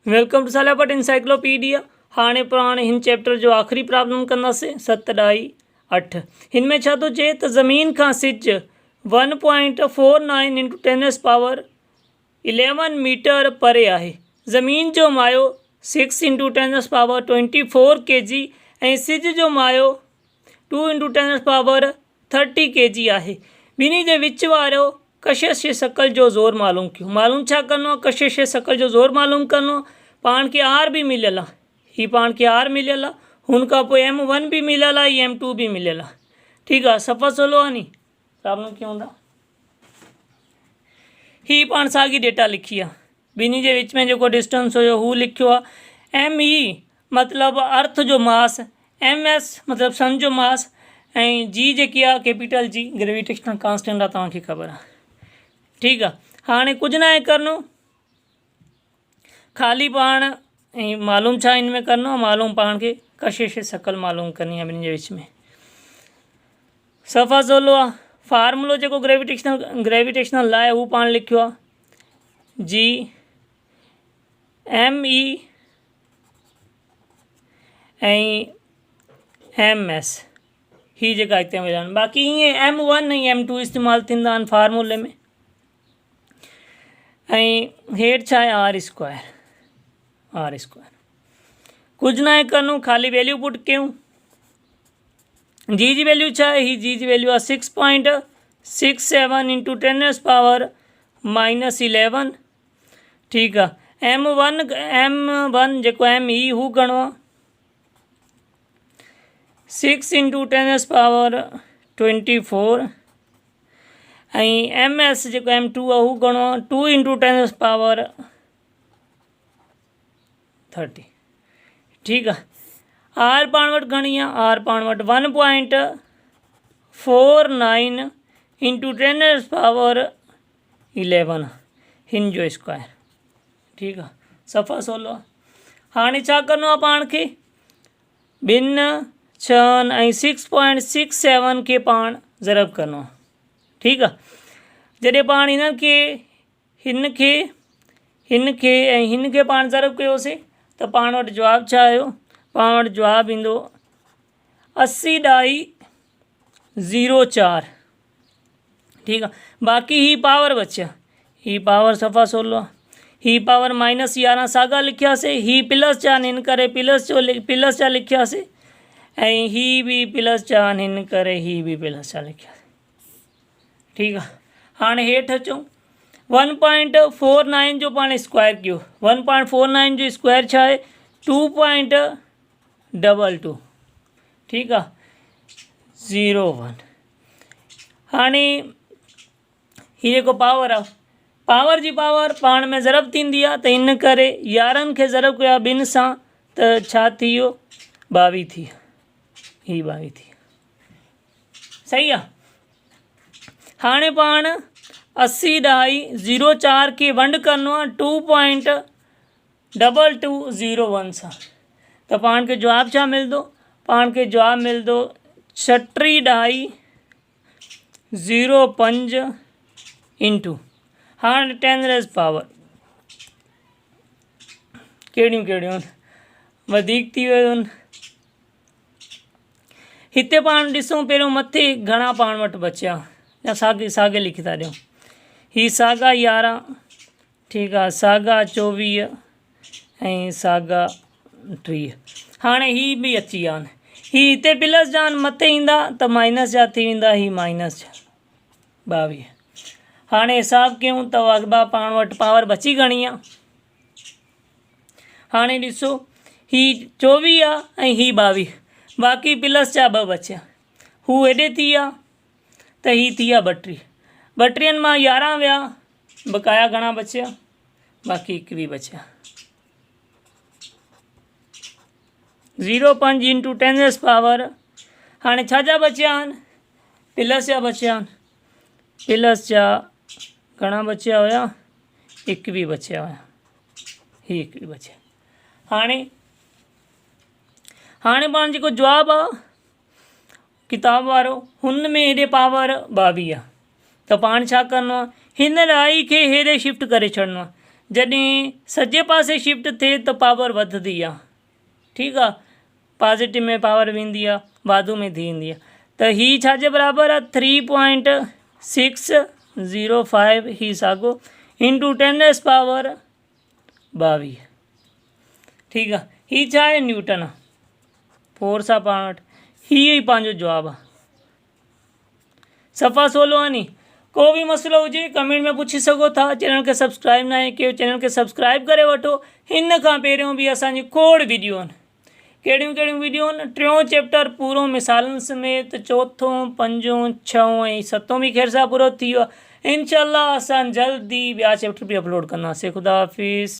Welcome to सालियापट encyclopedia. हाणे पुराणे हिन चैप्टर जो आखिरी प्रॉब्लम कंदासीं 7/8। हिन में छा थो चए त ज़मीन खां सिज 1.49 × 10⁻11 मीटर परे आहे। ज़मीन जो मायो 6 × 10⁻24 kg ऐं सिज जो मायो 2 × 10⁻30 kg आहे। ॿिन्ही जे विच वारो कशिश शकल जो ज़ोर मालूम कयो। मालूम छा करिणो आहे? कशिश शकल जो ज़ोर मालूम करिणो। पाण खे आर बि मिलियल आहे, हीअ पाण खे आर मिलियल आहे, हुन खां पोइ M1 बि मिलियल आहे, हीअ M2 बि मिलियल आहे। ठीकु आहे, सफ़ा सवलो आहे नी। प्रॉब्लम कीअं हूंदा? हीअ पाण साॻी डेटा लिखी आहे, ॿिन्ही जे विच में जेको डिस्टेंस हुयो हू लिखियो आहे। ME मतिलबु अर्थ जो मास, MS मतिलबु सन जो मास, ऐं G जेकी आहे कैपिटल G ग्रेविटेशनल कांस्टेंट आहे, तव्हांखे ख़बर आहे। ठीकु आहे, हाणे कुझु न आहे करिणो, ख़ाली पाण ऐं मालूम छा हिन में करिणो आहे, मालूम पाण खे कशिश शकल मालूम करणी आहे ॿिन्ही जे विच में। सफ़ा सवलो आहे। फार्मूलो जेको ग्रेविटेशनल लाइ हू पाण लिखियो आहे GME ऐं MS, ही जेका हिते मिलिया आहिनि। बाक़ी ईअं M1 ऐं M2 इस्तेमालु थींदा आहिनि फार्मूले में। ऐं हेठि छा आहे R²। कुझु न आहे करिणो, ख़ाली वैल्यू पुट कयूं। जी वैल्यू छा आहे? ही जी वैल्यू आहे 6.67 × 10⁻11। ठीकु आहे। M1 जेको ME हू घणो आहे? 6 × 10⁻24 ऐं MS जेको M2 आहे हू घणो आहे? 2 × 10⁻30। ठीकु आहे। आर पाण वटि घणी आहे? आर पाण वटि 1.49 × 10⁻11 हिन जो स्क्वायर। ठीकु आहे, सफ़ा सवलो आहे। हाणे छा करिणो आहे पाण खे? ॿिनि 6 ऐं 6.67 खे पाण ज़रब करिणो आहे। ठीकु आहे। जॾहिं पाण हिन खे ऐं हिन खे पाण ज़रब कयोसीं त पाण वटि जवाबु छा आयो? पाण वटि जवाबु ईंदो 80/04। ठीकु आहे। बाक़ी ही पावर बचिया, ही पावर सफ़ा सवलो आहे। ही पावर -11 साॻा लिखियासीं, ही +4 हिन करे +4 लिखियासीं, ऐं ही बि +4 हिन करे ही बि +4 लिखियासीं। ठीकु आहे। हाणे हेठि अचूं। 1.49 जो पाण स्क्वायर कयो। 1.49 जो स्क्वायर छा आहे? 2.22। ठीकु आहे, 0.1। हाणे हीअ जेको पावर आहे, पावर जी पावर पाण में ज़रब थींदी आहे, त इन करे 11 खे ज़रब कयो आहे ॿिनि सां, त छा थी वियो? 22 थी वियो। ही 22 थी वियो। सही आहे। हाणे पाण 80/04 खे वंड करिणो आहे 2.2201 सां, त पाण खे जवाबु छा मिलंदो? पाण खे जवाबु मिलंदो 36.05 × हाणे 10 पावर कहिड़ियूं वधीक थी वियूं आहिनि। हिते पाण ॾिसूं पहिरियों मथे घणा पाण वटि बचिया, या साॻे लिखी था ॾियूं। ही साॻा 11, ठीकु आहे, साॻा 24 ऐं साॻा 30। हाणे ही बि अची विया आहिनि। ही हिते प्लस जा मथे ईंदा त माइनस जा थी वेंदा, ही -22। हाणे हिसाबु कयूं त अॻिबा पाण वटि पावर बची घणी आहे? हाणे ॾिसो, ही 24 आहे ऐं ही 22, बाक़ी +4 2 बचिया, हू हेॾे थी विया, त ही थी विया 32। 32 मां 11 विया, बकाया घणा बचिया? बाक़ी 21 बचिया। 0.5 × 10 पावर। हाणे छा जा बचिया आहिनि? प्लस जा बचिया आहिनि। प्लस जा घणा बचिया हुया? 21 बचिया हुया। ही 21 बचिया। हाणे पाण जेको जवाबु आहे किताब वारो, हुन में हेॾे पावर 22 आहे, त पाण छा करिणो आहे? हिन राई खे हेॾे शिफ्ट करे छॾिणो आहे। जॾहिं सॼे पासे शिफ्ट थिए त पावर वधंदी आहे, ठीकु आहे, पॉज़िटिव में पावर वेंदी आहे, वाधू में थी वेंदी आहे। त ही छाजे बराबरि आहे 3.605 ही साॻियो इंटू 10⁻²2, ठीकु आहे। ही छा आहे, न्यूटन आहे, फोर्स आहे पाण वटि। ही पंहिंजो जवाबु आहे। सफ़ा 16 आहे नी। को बि मसइलो हुजे कमेंट में पुछी सघो था। चैनल खे सब्सक्राइब न आहे कयो, चैनल खे सब्सक्राइब करे वठो। हिन खां पहिरियों बि असांजी खोड़ वीडियो आहिनि। कहिड़ियूं कहिड़ियूं वीडियो आहिनि, 3 चैप्टर पूरो मिसालनि समेत, 4, 5, 6 ऐं 7 बि ख़ैर सां पूरो थी वियो आहे। इंशाअल्लाह असां जल्दी ॿिया चैप्टर बि अपलोड कंदासीं। ख़ुदा हाफ़िज़।